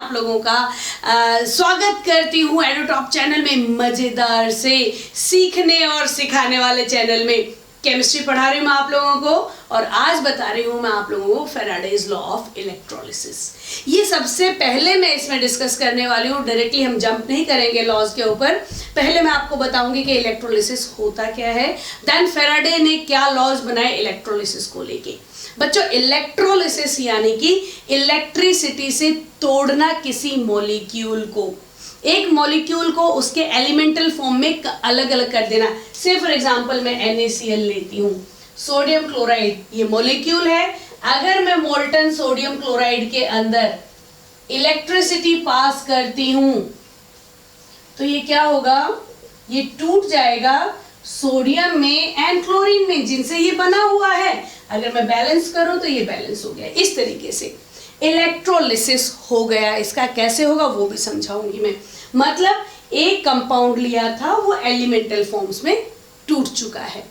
आप लोगों का स्वागत करती हूँ एडोटॉप चैनल में, मजेदार से सीखने और सिखाने वाले चैनल में। केमिस्ट्री पढ़ा रही हूँ मैं आप लोगों को और आज बता रही हूँ मैं आप लोगों को फैराडेज लॉ ऑफ इलेक्ट्रोलिसिस। ये सबसे पहले मैं इसमें डिस्कस करने वाली हूँ, डायरेक्टली हम जंप नहीं करेंगे लॉज के ऊपर। पहले मैं आपको बताऊंगी कि इलेक्ट्रोलिसिस होता क्या है, देन फैराडे ने क्या लॉज बनाए इलेक्ट्रोलिसिस को लेके। बच्चों, इलेक्ट्रोलिसिस यानी कि इलेक्ट्रिसिटी से तोड़ना किसी मॉलिक्यूल को, एक मॉलिक्यूल को उसके एलिमेंटल फॉर्म में अलग अलग कर देना। से फॉर एग्जांपल मैं NaCl लेती हूँ, सोडियम क्लोराइड ये मॉलिक्यूल है। अगर मैं मोल्टन सोडियम क्लोराइड के अंदर इलेक्ट्रिसिटी पास करती हूँ तो ये क्या होगा, ये टूट जाएगा सोडियम में एंड क्लोरीन में, जिनसे ये बना हुआ है। अगर मैं बैलेंस करूं तो ये बैलेंस हो गया। इस तरीके से इलेक्ट्रोलिसिस हो गया। इसका कैसे होगा वो भी समझाऊंगी मैं। मतलब एक कंपाउंड लिया था, वो एलिमेंटल फॉर्म्स में टूट चुका है।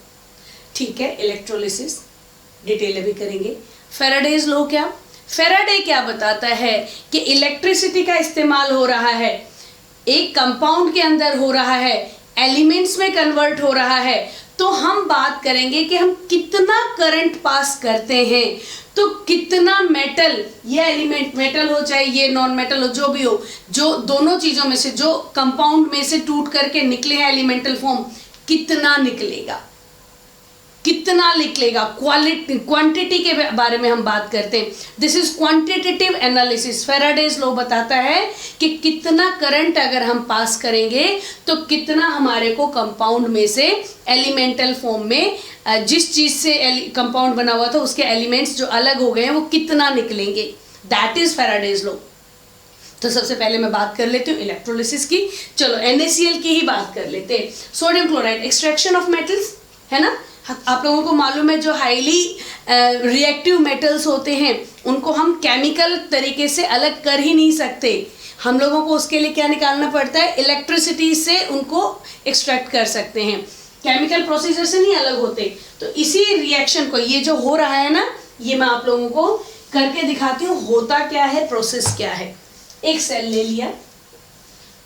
ठीक है, इलेक्ट्रोलिसिस डिटेल अभी करेंगे। फैराडेज लॉ क्या, फैराडे क्या बताता है कि इलेक्ट्रिसिटी का इस्तेमाल हो रहा है, एक कंपाउंड के अंदर हो रहा है, एलिमेंट्स में कन्वर्ट हो रहा है। तो हम बात करेंगे कि हम कितना करंट पास करते हैं, तो कितना मेटल, ये एलिमेंट मेटल हो चाहे ये नॉन मेटल हो, जो भी हो, जो दोनों चीजों में से जो कंपाउंड में से टूट करके निकले हैं एलिमेंटल फॉर्म, कितना निकलेगा, कितना निकलेगा। क्वांटिटी के बारे में हम बात करते हैं। This is quantitative analysis. Faraday's law बताता है कि कितना करंट अगर हम पास करेंगे तो कितना हमारे को कंपाउंड में से एलिमेंटल फॉर्म में जिस चीज से कंपाउंड बना हुआ था उसके एलिमेंट्स जो अलग हो गए हैं वो कितना निकलेंगे। That is Faraday's law. तो सबसे पहले मैं बात कर लेती हूँ इलेक्ट्रोलिसिस की। चलो NaCl की ही बात कर लेते हैं। Sodium chloride, extraction of metals है ना। आप लोगों को मालूम है जो हाईली रिएक्टिव मेटल्स होते हैं उनको हम केमिकल तरीके से अलग कर ही नहीं सकते। हम लोगों को उसके लिए क्या निकालना पड़ता है, इलेक्ट्रिसिटी से उनको एक्सट्रैक्ट कर सकते हैं, केमिकल प्रोसीजर से नहीं अलग होते। तो इसी रिएक्शन को, ये जो हो रहा है ना, ये मैं आप लोगों को करके दिखाती हूँ होता क्या है, प्रोसेस क्या है। एक सेल ले लिया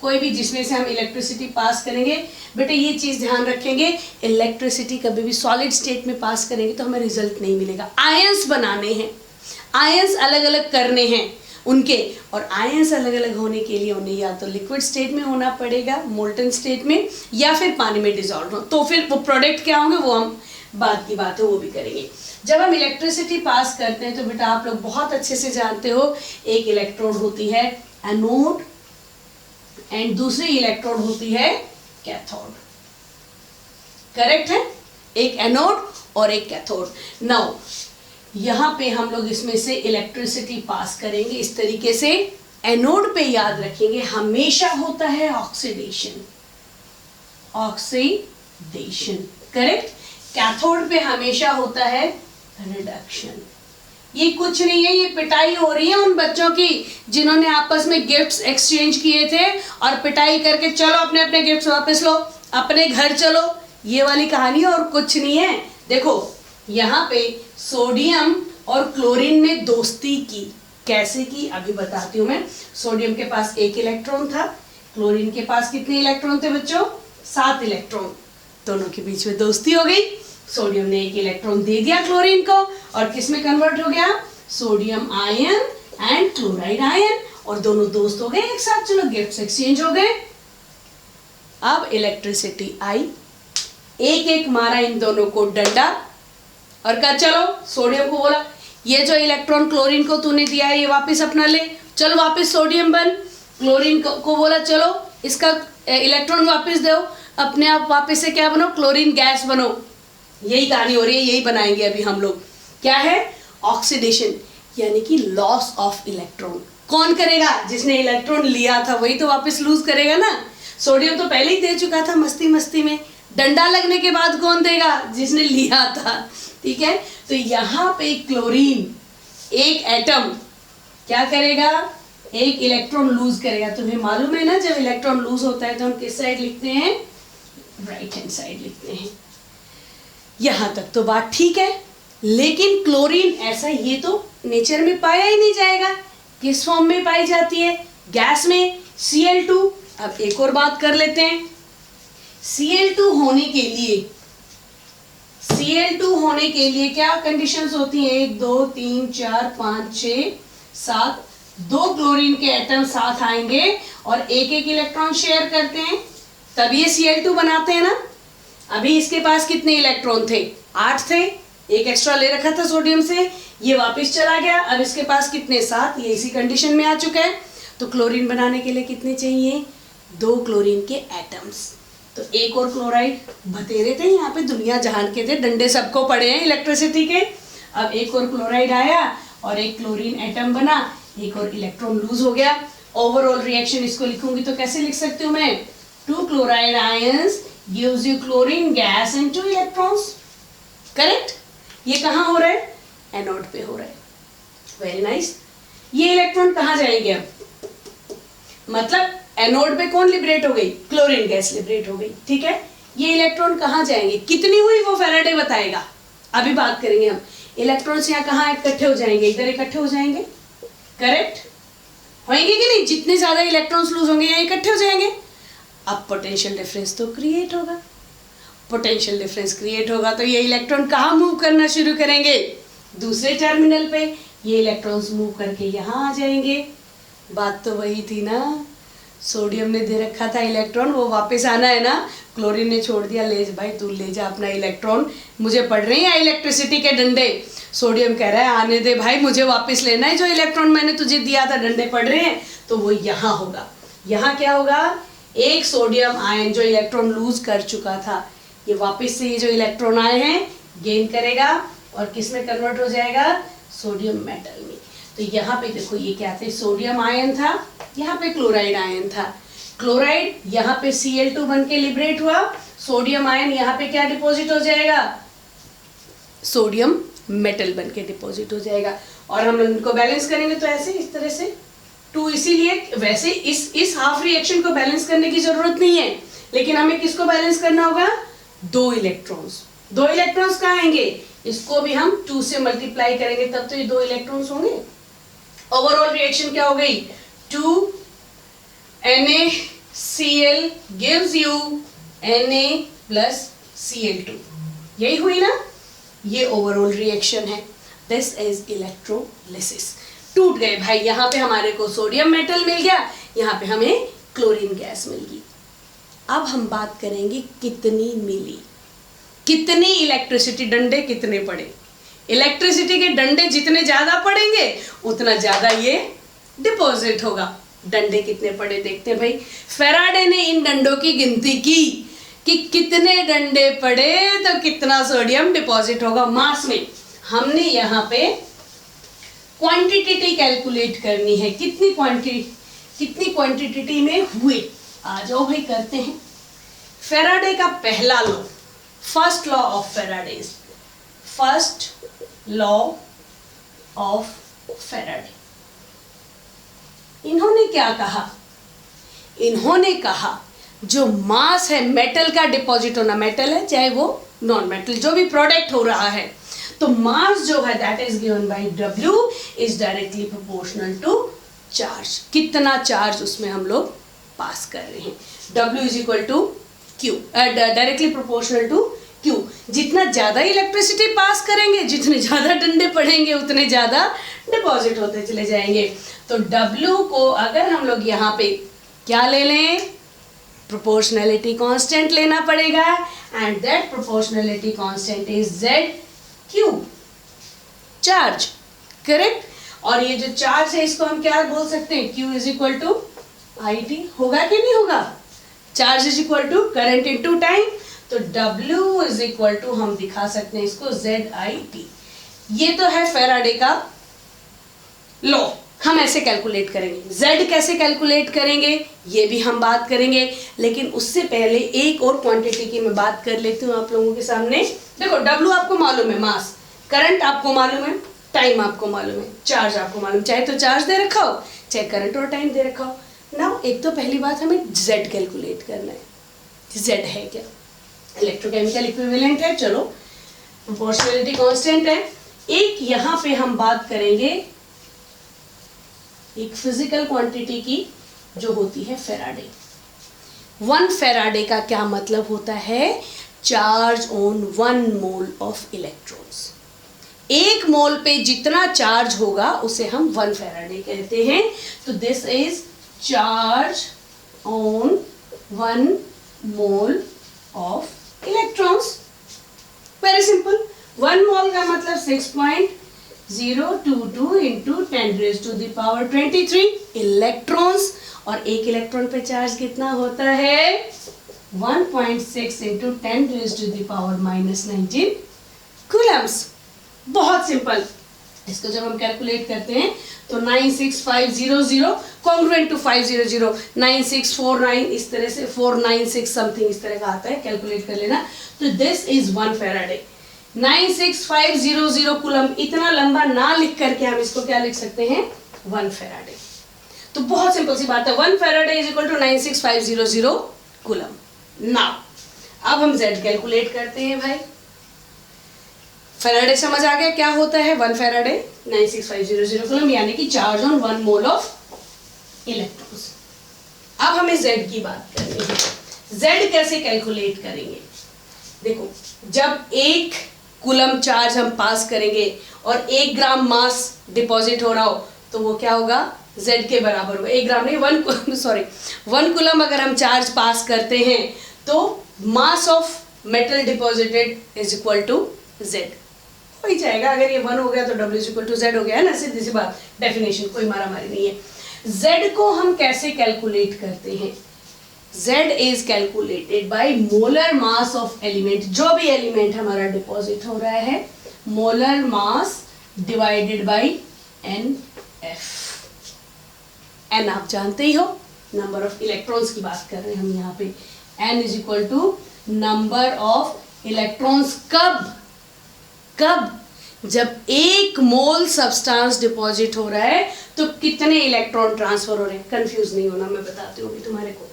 कोई भी जिसमें से हम इलेक्ट्रिसिटी पास करेंगे। बेटे ये चीज़ ध्यान रखेंगे, इलेक्ट्रिसिटी कभी भी सॉलिड स्टेट में पास करेंगे तो हमें रिजल्ट नहीं मिलेगा। आयंस बनाने हैं, आयंस अलग अलग करने हैं उनके, और आयंस अलग अलग होने के लिए उन्हें या तो लिक्विड स्टेट में होना पड़ेगा, मोल्टन स्टेट में, या फिर पानी में डिजॉल्व हो। तो फिर वो प्रोडक्ट क्या होंगे वो हम बात की बात है वो भी करेंगे। जब हम इलेक्ट्रिसिटी पास करते हैं तो बेटा आप लोग बहुत अच्छे से जानते हो, एक इलेक्ट्रोड होती है एनोड एंड दूसरी इलेक्ट्रोड होती है कैथोड। करेक्ट है, एक एनोड और एक कैथोड। नाउ यहां पे हम लोग इसमें से इलेक्ट्रिसिटी पास करेंगे इस तरीके से। एनोड पे याद रखेंगे हमेशा होता है ऑक्सीडेशन, ऑक्सीडेशन, करेक्ट। कैथोड पे हमेशा होता है रिडक्शन। ये कुछ नहीं है, ये पिटाई हो रही है उन बच्चों की जिन्होंने आपस में गिफ्ट्स एक्सचेंज किए थे और पिटाई करके चलो अपने अपने गिफ्ट्स वापस लो, अपने घर चलो, ये वाली कहानी और कुछ नहीं है। देखो यहाँ पे सोडियम और क्लोरीन ने दोस्ती की, कैसे की अभी बताती हूँ मैं। सोडियम के पास 1 इलेक्ट्रॉन था, क्लोरीन के पास कितने इलेक्ट्रॉन थे बच्चों, 7 इलेक्ट्रॉन। दोनों के बीच में दोस्ती हो गई। सोडियम ने 1 इलेक्ट्रॉन दे दिया क्लोरीन को और किस में कन्वर्ट हो गया, sodium ion and chloride ion, और दोनों दोस्त हो गए एक साथ। चलो गिफ्ट्स एक्सचेंज हो गए। अब इलेक्ट्रिसिटी आई, एक एक मारा इन दोनों को डंडा और कहा चलो, सोडियम को बोला ये जो इलेक्ट्रॉन क्लोरीन को तूने दिया है ये वापस अपना ले, चलो वापस सोडियम बन। क्लोरीन को बोला चलो इसका इलेक्ट्रॉन वापस दो, अपने आप वापस से क्या बनो, क्लोरीन गैस बनो। यही कहानी हो रही है, यही बनाएंगे अभी हम लोग। क्या है, ऑक्सीडेशन यानी कि लॉस ऑफ इलेक्ट्रॉन। कौन करेगा, जिसने इलेक्ट्रॉन लिया था वही तो वापस लूज करेगा ना। सोडियम तो पहले ही दे चुका था मस्ती मस्ती में, डंडा लगने के बाद कौन देगा, जिसने लिया था। ठीक है, तो यहाँ पे क्लोरीन एक एटम क्या करेगा, एक इलेक्ट्रॉन लूज करेगा। तुम्हें मालूम है ना जब इलेक्ट्रॉन लूज होता है तो हम किस साइड लिखते हैं, राइट हैंड साइड लिखते हैं। यहां तक तो बात ठीक है, लेकिन क्लोरीन ऐसा ये तो नेचर में पाया ही नहीं जाएगा। किस फॉर्म में पाई जाती है, गैस में Cl2। अब एक और बात कर लेते हैं, Cl2 होने के लिए क्या कंडीशंस होती हैं? 1 2 3 4 5 6 7, 2 क्लोरीन के एटम साथ आएंगे और एक एक इलेक्ट्रॉन शेयर करते हैं, तब ये Cl2 बनाते हैं ना। अभी इसके पास कितने इलेक्ट्रॉन थे? 8 थे, एक एक्स्ट्रा ले रखा था सोडियम से, ये वापस चला गया। अब इसके पास कितने? 7, ये इसी कंडीशन में आ चुका है। तो क्लोरीन बनाने के लिए कितने चाहिए? 2 क्लोरीन के एटम्स। तो एक और क्लोराइड बतेरे थे यहाँ पे, दुनिया जहान के थे, डंडे सबको पड़े हैं इलेक्ट्रिसिटी के। अब एक और क्लोराइड आया और एक क्लोरीन एटम बना, एक और इलेक्ट्रॉन लूज हो गया। ओवरऑल रिएक्शन इसको लिखूंगी तो कैसे लिख सकती हूँ मैं? 2 chloride ions gives you chlorine gas and 2 electrons. Correct? ये कहाँ हो रहा है? एनोड पे हो रहा है। Very nice. ये इलेक्ट्रॉन कहाँ जाएंगे अब? मतलब एनोड पे कौन लिबरेट हो गई? क्लोरीन गैस लिबरेट हो गई, ठीक है। ये इलेक्ट्रॉन कहाँ जाएंगे? कितनी हुई वो फैराडे बताएगा, अभी बात करेंगे हम। इलेक्ट्रॉन्स यहाँ कहाँ इकट्ठे हो जाएंगे? इधर इकट्ठे हो जाएंगे। करेक्ट होंगे कि नहीं? जितने ज्यादा इलेक्ट्रॉन्स लूज होंगे यहाँ इकट्ठे हो जाएंगे। अब पोटेंशियल डिफरेंस तो क्रिएट होगा। पोटेंशियल डिफरेंस क्रिएट होगा तो ये इलेक्ट्रॉन कहाँ मूव करना शुरू करेंगे? दूसरे टर्मिनल पे। ये इलेक्ट्रॉन्स मूव करके यहाँ आ जाएंगे। बात तो वही थी ना, सोडियम ने दे रखा था इलेक्ट्रॉन, वो वापस आना है ना। क्लोरीन ने छोड़ दिया, ले भाई तू ले जा अपना इलेक्ट्रॉन, मुझे पड़ रही है इलेक्ट्रिसिटी के डंडे। सोडियम कह रहा है आने दे भाई, मुझे वापस लेना है जो इलेक्ट्रॉन मैंने तुझे दिया था, डंडे पड़ रहे हैं। तो वो यहाँ होगा। यहाँ क्या होगा? एक सोडियम आयन जो इलेक्ट्रॉन लूज कर चुका था, ये वापस से ये जो इलेक्ट्रॉन आए हैं गेन करेगा और किस में कन्वर्ट हो जाएगा? सोडियम मेटल में। तो यहाँ पे देखो ये क्या थे? सोडियम आयन था, यहाँ पे क्लोराइड आयन था। क्लोराइड यहाँ पे Cl2 बन के लिबरेट हुआ, सोडियम आयन यहाँ पे क्या डिपॉजिट हो जाएगा? सोडियम मेटल बन के डिपॉजिट हो जाएगा। और हम इनको बैलेंस करेंगे तो ऐसे इस तरह से 2, इसीलिए वैसे इस हाफ रिएक्शन को बैलेंस करने की जरूरत नहीं है, लेकिन हमें किसको बैलेंस करना होगा? 2 इलेक्ट्रॉन्स। 2 इलेक्ट्रॉन्स कहाँ आएंगे? इसको भी हम 2 से मल्टीप्लाई करेंगे तब तो ये 2 इलेक्ट्रॉन्स होंगे। ओवरऑल रिएक्शन क्या हो गई? 2 NaCl gives you Na plus Cl2। यही हुई ना? ये ओवरऑल रिएक्शन है। This is electrolysis. टूट गए भाई, यहाँ पे हमारे को सोडियम मेटल मिल गया, यहाँ पे हमें क्लोरीन गैस मिल गई। अब हम बात करेंगे कितनी मिली, कितनी इलेक्ट्रिसिटी, डंडे कितने पड़े। इलेक्ट्रिसिटी के डंडे जितने ज्यादा पड़ेंगे उतना ज्यादा ये डिपॉजिट होगा। डंडे कितने पड़े देखते हैं भाई। फैराडे ने इन डंडों की गिनती की कि कितने डंडे पड़े तो कितना सोडियम डिपॉजिट होगा मास में। हमने यहाँ पे क्वांटिटी कैलकुलेट करनी है, कितनी क्वांटिटी में हुए। आ जाओ भाई करते हैं। फैराडे का पहला law, first law of Faraday, first law of Faraday. इन्होंने क्या कहा? इन्होंने कहा जो मास है मेटल का डिपॉजिट होना, मेटल है चाहे वो नॉन मेटल, जो भी प्रोडक्ट हो रहा है, तो मास जो है that is given by W is directly proportional to charge. कितना चार्ज उसमें हम लोग पास कर रहे हैं। W is equal to Q, directly proportional to Q। जितना ज्यादा इलेक्ट्रिसिटी पास करेंगे, जितने ज्यादा डंडे पड़ेंगे, उतने ज्यादा डिपॉजिट होते चले जाएंगे। तो W को अगर हम लोग यहाँ पे क्या ले लें? प्रोपोर्शनैलिटी कांस्टेंट लेना पड़ेगा, and that proportionality constant is ZQ, charge. Correct? और ये जो चार्ज है इसको हम क्या बोल सकते हैं? Q is equal to IT। होगा कि नहीं होगा? Charge is equal to current into time, तो W इज इक्वल टू हम दिखा सकते हैं इसको ZIT। ये तो है फैराडे का लॉ। हम ऐसे कैलकुलेट करेंगे। Z कैसे कैलकुलेट करेंगे ये भी हम बात करेंगे, लेकिन उससे पहले एक और क्वांटिटी की मैं बात कर लेती हूँ आप लोगों के सामने। देखो W आपको मालूम है, मास, करंट आपको मालूम है, टाइम आपको मालूम है, चार्ज आपको मालूम, चाहे तो चार्ज दे रखा हो चाहे करंट और टाइम दे रखा हो। नाउ एक तो पहली बात हमें Z कैलकुलेट करना है। Z है क्या? इलेक्ट्रोकेमिकल इक्विवेलेंट है, चलो प्रोपोर्शनैलिटी कांस्टेंट है। एक यहाँ पे हम बात करेंगे एक फिजिकल क्वांटिटी की, जो होती है फेराडे। 1 फेराडे का क्या मतलब होता है? Charge on 1 mole of electrons. 1 मोल पे जितना चार्ज होगा उसे हम 1 फेराडे कहते हैं। तो this is charge on 1 mole of electrons. Very simple. 1 मोल का मतलब 6.022 इंटू 10⁻23 इलेक्ट्रॉन्स। और एक इलेक्ट्रॉन पे चार्ज कितना होता है? 1.6 इंटू 10⁻⁻19 कूलम्स। बहुत सिंपल। इसको जब हम कैलकुलेट करते हैं तो 96500 कॉन्ग्रुएंट टू 500 9649 इस तरह से 496 समथिंग इस तरह का आता है, कैलकुलेट कर लेना। तो दिस इज 1 फेराडे। 96500 कूलम, इतना लंबा ना लिख करके हम इसको क्या लिख सकते हैं? 1 फेराडे। तो बहुत सिंपल सी बात है, 1 Faraday is equal to 96500 coulomb. Now अब हम Z कैलकुलेट करते हैं भाई। फेराडे समझ आ गया क्या होता है? 1 फेराडे 96500 कूलम, यानी कि charge on 1 mole of electrons. अब हमें Z की बात करनी है। Z कैसे कैलकुलेट करेंगे? देखो, जब 1 कूलम चार्ज हम पास करेंगे और 1 ग्राम मास डिपॉजिट हो रहा हो तो वो क्या होगा? Z के बराबर होगा। 1 ग्राम नहीं, 1 कूलम अगर हम चार्ज पास करते हैं तो mass of metal deposited is equal to Z हो ही जाएगा। अगर ये 1 हो गया तो W is equal to Z हो गया है ना, सीधी सी बात, डेफिनेशन, कोई मारामारी नहीं है। Z को हम कैसे कैलकुलेट करते हैं? Z is calculated by molar mass of element. जो भी एलिमेंट हमारा डिपॉजिट हो रहा है, molar mass divided by NF। N आप जानते ही हो, नंबर ऑफ इलेक्ट्रॉन्स की बात कर रहे हैं हम यहाँ पे। N is equal to number of electrons. कब? जब 1 मोल सब्सटेंस डिपॉजिट हो रहा है तो कितने इलेक्ट्रॉन ट्रांसफर हो रहे हैं? कंफ्यूज नहीं होना, मैं बताती हूँ तुम्हारे को।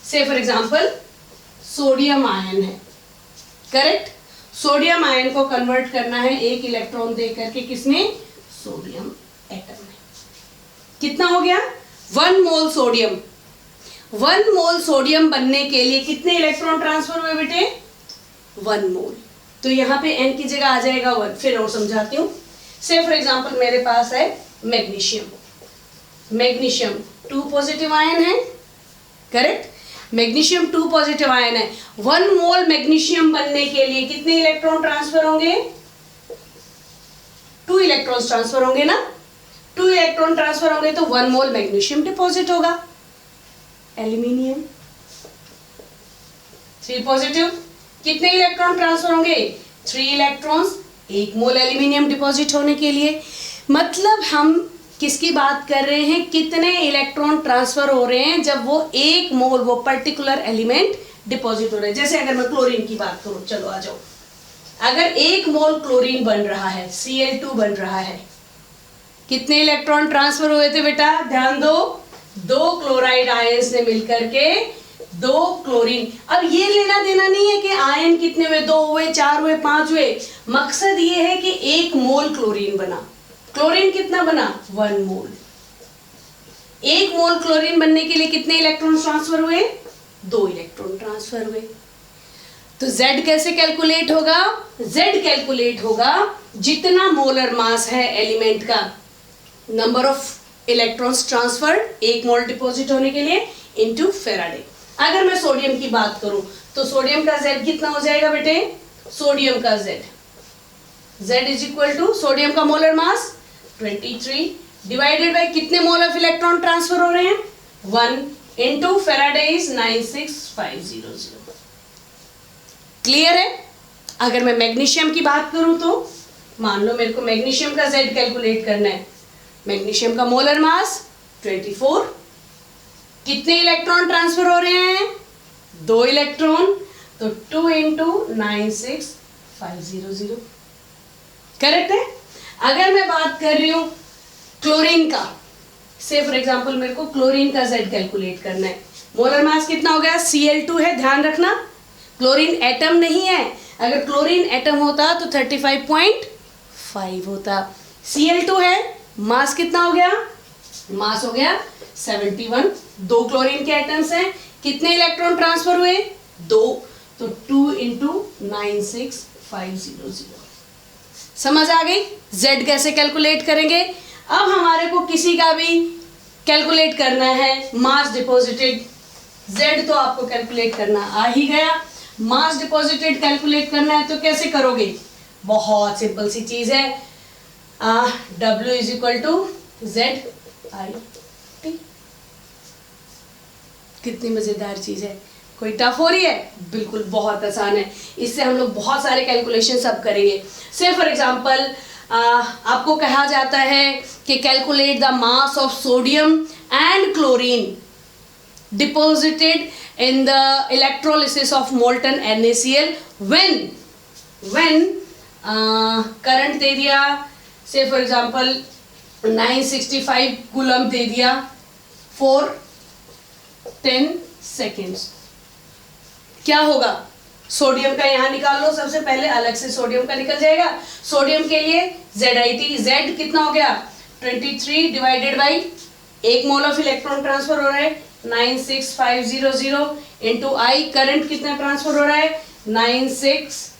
से फॉर एग्जांपल सोडियम आयन है, करेक्ट? सोडियम आयन को कन्वर्ट करना है 1 इलेक्ट्रॉन दे करके, किसमें? सोडियम एटम में। कितना हो गया? 1 मोल सोडियम। 1 मोल सोडियम बनने के लिए कितने इलेक्ट्रॉन ट्रांसफर हुए बेटे? 1 मोल। तो यहाँ पे N की जगह आ जाएगा 1। फिर और समझाती हूँ। से फॉर एग्जांपल मेरे पास है मैग्नीशियम। 2 पॉजिटिव आयन है, करेक्ट? मैग्नीशियम 2 पॉजिटिव आयन है। 1 मोल मैग्नीशियम बनने के लिए कितने इलेक्ट्रॉन ट्रांसफर होंगे? 2 इलेक्ट्रॉन्स ट्रांसफर होंगे ना। 2 इलेक्ट्रॉन ट्रांसफर होंगे तो 1 मोल मैग्नीशियम डिपॉजिट होगा। एल्यूमिनियम 3 पॉजिटिव, कितने इलेक्ट्रॉन ट्रांसफर होंगे? 3 इलेक्ट्रॉन्स, 1 मोल एल्यूमिनियम डिपॉजिट होने के लिए। मतलब हम किसकी बात कर रहे हैं? कितने इलेक्ट्रॉन ट्रांसफर हो रहे हैं जब वो 1 मोल, वो पर्टिकुलर एलिमेंट डिपॉजिट हो रहे हैं। जैसे अगर मैं क्लोरीन की बात करूं, चलो आ जाओ। अगर 1 मोल क्लोरीन बन रहा है, Cl2 बन रहा है, कितने इलेक्ट्रॉन ट्रांसफर हुए थे बेटा? ध्यान दो, 2 क्लोराइड आयंस ने मिलकर के 2 क्लोरीन। अब ये लेना देना नहीं है कि आयन कितने हुए, 2 हुए, 4 हुए, 5 हुए। मकसद ये है कि 1 मोल क्लोरीन बना। क्लोरीन कितना बना? 1 मोल। 1 मोल क्लोरीन बनने के लिए कितने इलेक्ट्रॉन ट्रांसफर हुए? 2 इलेक्ट्रॉन ट्रांसफर हुए। तो Z कैसे कैलकुलेट होगा? Z कैलकुलेट होगा जितना मोलर मास है एलिमेंट का, number of electrons transfer 1 mole deposit होने के लिए, इनटू फेराडे। अगर मैं सोडियम की बात करूं तो सोडियम का Z कितना हो जाएगा बेटे? सोडियम का Z is equal to sodium का मोलर मास 23 डिवाइडेड बाय कितने मोल ऑफ इलेक्ट्रॉन ट्रांसफर हो रहे हैं? 1 इनटू फेराडे इज 96500। क्लियर है? अगर मैं मैग्नीशियम की बात करूं तो मान लो मेरे को मैग्नीशियम का Z कैलकुलेट करना है। मैग्नीशियम का मोलर मास 24, कितने इलेक्ट्रॉन ट्रांसफर हो रहे हैं? 2 इलेक्ट्रॉन, तो 2 इंटू 96500, करेक्ट है? अगर मैं बात कर रही हूं क्लोरीन का, से फॉर एग्जांपल मेरे को क्लोरीन का Z कैलकुलेट करना है। मोलर मास कितना हो गया? Cl2 है, ध्यान रखना, क्लोरीन एटम नहीं है। अगर क्लोरीन एटम होता तो 35.5 होता। Cl2 है, मास कितना हो गया? मास हो गया 71। 2 क्लोरीन के एटम्स हैं, कितने इलेक्ट्रॉन ट्रांसफर हुए? 2, तो 2 × 96500। समझ आ गई? Z कैसे कैलकुलेट करेंगे? अब हमारे को किसी का भी कैलकुलेट करना है मास डिपॉजिटेड। Z तो आपको कैलकुलेट करना आ ही गया, मास डिपॉजिटेड कैलकुलेट करना है तो कैसे करोगे? बहुत सिंपल सी चीज है, W = ZIT। कितनी मजेदार चीज है, कोई टफ हो रही है? बिल्कुल बहुत आसान है। इससे हम लोग बहुत सारे कैलकुलेशन सब करेंगे। से फॉर एग्जांपल आपको कहा जाता है कि calculate the mass of sodium and chlorine deposited in the electrolysis of molten NaCl when current दे दिया, say for example 965 कूलम दे दिया for 10 seconds। क्या होगा? सोडियम का यहाँ निकाल लो, सबसे पहले अलग से सोडियम का निकल जाएगा। सोडियम के लिए ZIT, Z कितना हो गया? 23 divided by 1 mole of electron transfer हो रहा है 96500 इंटू I करंट कितना ट्रांसफर हो रहा है? 96,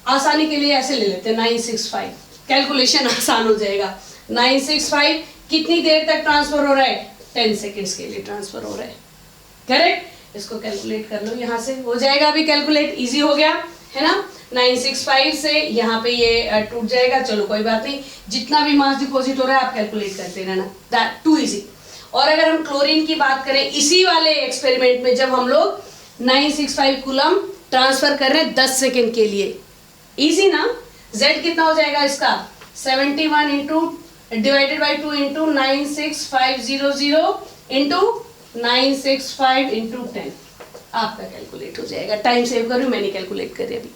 आसानी के लिए ऐसे ले लेते हैं 965, कैलकुलेशन आसान हो जाएगा। 965 कितनी देर तक ट्रांसफर हो रहा है? 10 सेकेंड्स के लिए ट्रांसफर हो रहा है। करेक्ट? इसको कैलकुलेट कर लो, यहाँ से हो जाएगा। अभी कैलकुलेट इजी हो गया है ना। 965 से यहाँ पे ये टूट जाएगा, चलो कोई बात नहीं, जितना भी मास डिपॉजिट हो रहा है आप कैलकुलेट करते रहना, दैट टू इजी। और अगर हम क्लोरीन की बात करें, इसी वाले एक्सपेरिमेंट में जब हम लोग 965 कूलम ट्रांसफर कर रहे हैं 10 सेकेंड के लिए, इजी ना। Z कितना हो जाएगा इसका? 71 into divided by 2 into 96500 into 965 into 10, आपका कैलकुलेट हो जाएगा। टाइम सेव करूँ, मैंने कैलकुलेट करी अभी।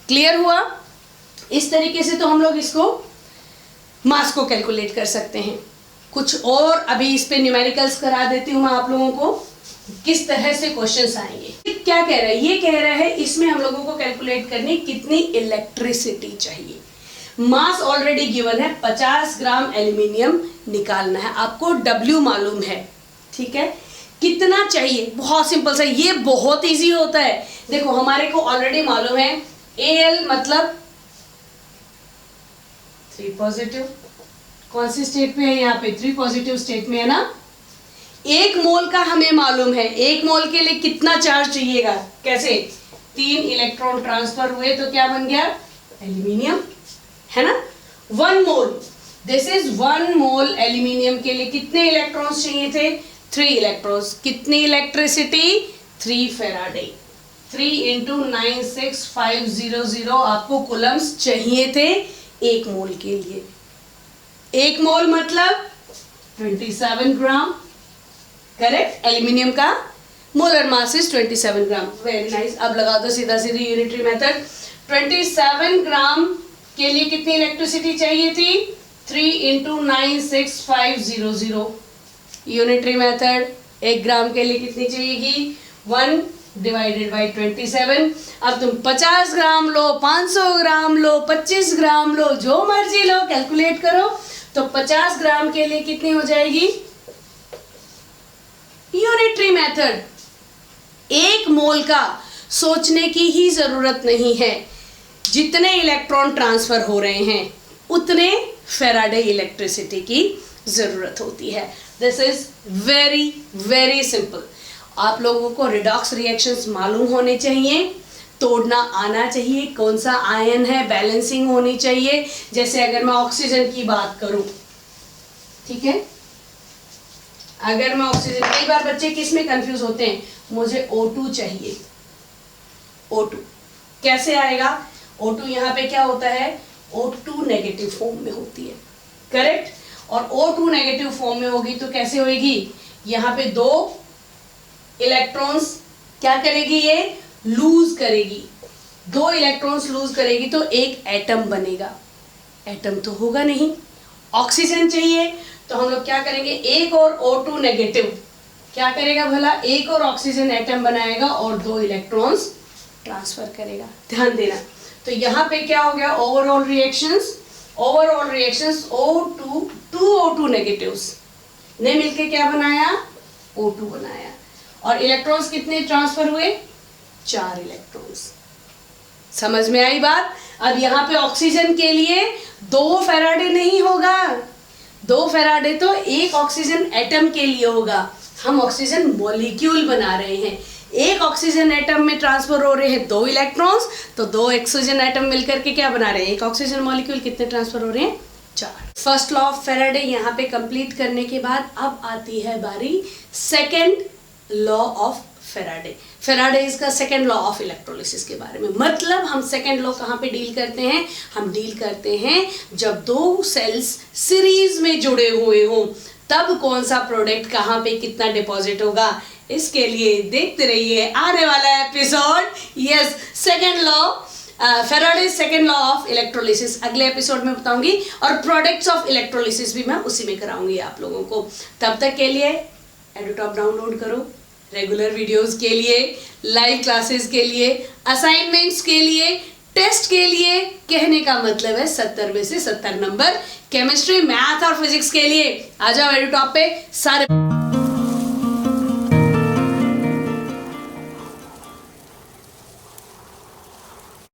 क्लियर हुआ? इस तरीके से तो हम लोग इसको मास को कैलकुलेट कर सकते हैं। कुछ और अभी इस पे न्यूमेरिकल्स करा देती हूँ मैं आप लोगों को, किस तरह से क्वेश्चंस आएंगे। क्या कह रहा है? ये कह रहा है इसमें हम लोगों को कैलकुलेट करनी कितनी इलेक्ट्रिसिटी चाहिए। मास ऑलरेडी गिवन है, 50 ग्राम एल्यूमिनियम निकालना है, आपको W मालूम है, ठीक है। कितना चाहिए? बहुत सिंपल सा, ये बहुत इजी होता है। देखो हमारे को ऑलरेडी मालूम है Al मतलब 3 पॉजिटिव, कौन सी स्टेट में है? यहाँ पे 3 पॉजिटिव स्टेट में है ना। 1 मोल का हमें मालूम है, 1 मोल के लिए कितना चार्ज चाहिएगा? कैसे? 3 इलेक्ट्रॉन ट्रांसफर हुए तो क्या बन गया? एल्यूमिनियम, है ना। 1 मोल, दिस इज 1 मोल एल्यूमिनियम के लिए कितने इलेक्ट्रॉन्स चाहिए थे? 3 इलेक्ट्रॉन्स। कितनी इलेक्ट्रिसिटी? 3 फेराडे। 3 इंटू 96500 आपको कूलम्स चाहिए थे 1 मोल के लिए। 1 मोल मतलब 27 ग्राम, करेक्ट। एल्यूमिनियम का molar mass is 27 gram. Very nice. अब लगा दो सीधा सीधी यूनिटरी मेथड। 27 ग्राम के लिए कितनी इलेक्ट्रिसिटी चाहिए थी? 3 इंटू 96500। यूनिटरी मेथड, 1 ग्राम के लिए कितनी चाहिएगी? 1 डिवाइडेड बाई 27। अब तुम 50 ग्राम लो, 500 ग्राम लो, 25 ग्राम लो, जो मर्जी लो, कैलकुलेट करो। तो 50 ग्राम के लिए कितनी हो जाएगी? यूनिटरी मेथड, 1 मोल का सोचने की ही जरूरत नहीं है। जितने इलेक्ट्रॉन ट्रांसफर हो रहे हैं उतने फेराडे इलेक्ट्रिसिटी की जरूरत होती है। This is very very simple. आप लोगों को रिडॉक्स रिएक्शंस मालूम होने चाहिए, तोड़ना आना चाहिए, कौन सा आयन है, बैलेंसिंग होनी चाहिए। जैसे अगर मैं ऑक्सीजन की बात करूं, ठीक है, अगर मैं ऑक्सीजन, कई बार बच्चे किस में कंफ्यूज होते हैं, मुझे O2 चाहिए। O2 कैसे आएगा? O2 यहाँ पे क्या होता है? O2 नेगेटिव फॉर्म में होती है, करेक्ट। और O2 नेगेटिव फॉर्म में होगी तो कैसे होगी? यहाँ पे 2 इलेक्ट्रॉन्स क्या करेगी? ये लूज करेगी। 2 इलेक्ट्रॉन्स लूज करेगी तो एक एटम बनेगा। एटम तो होगा नहीं, ऑक्सीजन चाहिए, तो हम लोग क्या करेंगे? एक और O2 नेगेटिव क्या करेगा भला? एक और ऑक्सीजन एटम बनाएगा और 2 इलेक्ट्रॉन्स ट्रांसफर करेगा। ध्यान देना। तो यहाँ पे क्या हो गया? Overall reactions O2 2 O2 negatives ने मिलके क्या बनाया, O2 बनाया। और इलेक्ट्रॉन्स कितने ट्रांसफर हुए, 4 इलेक्ट्रॉन्स। समझ में आई बात। अब यहाँ पे ऑक्सीजन के लिए 2 फैराडे नहीं होगा, 2 फैराडे तो एक ऑक्सीजन एटम के लिए होगा। हम ऑक्सीजन मॉलिक्यूल बना रहे हैं, एक ऑक्सीजन एटम में ट्रांसफर हो रहे हैं 2 इलेक्ट्रॉन्स, तो 2 ऑक्सीजन एटम मिलकर के क्या बना रहे हैं, एक ऑक्सीजन मॉलिक्यूल। कितने ट्रांसफर हो रहे हैं, 4। फर्स्ट लॉ ऑफ फैराडे यहाँ पे कंप्लीट करने के बाद अब आती है बारी second law of Faraday. Faraday इसका सेकेंड लॉ ऑफ इलेक्ट्रोलिसिस के बारे में। मतलब हम सेकेंड लॉ कहाँ पे डील करते हैं, हम डील करते हैं जब 2 सेल्स सीरीज में जुड़े हुए हों, तब कौन सा प्रोडक्ट कहाँ पे कितना डिपॉजिट होगा। इसके लिए देखते रहिए आने वाला episode. Yes, second law, Faraday second law of electrolysis अगले एपिसोड में बताऊंगी, और प्रोडक्ट्स ऑफ इलेक्ट्रोलिसिस भी मैं उसी में कराऊंगी आप लोगों को। तब तक के लिए एडोटॉप डाउनलोड करो, रेगुलर वीडियोस के लिए, लाइव क्लासेस के लिए, असाइनमेंट्स के लिए, टेस्ट के लिए। कहने का मतलब है 70 में से 70 नंबर केमिस्ट्री, मैथ और फिजिक्स के लिए। आ जाओ एडोटॉप पे सारे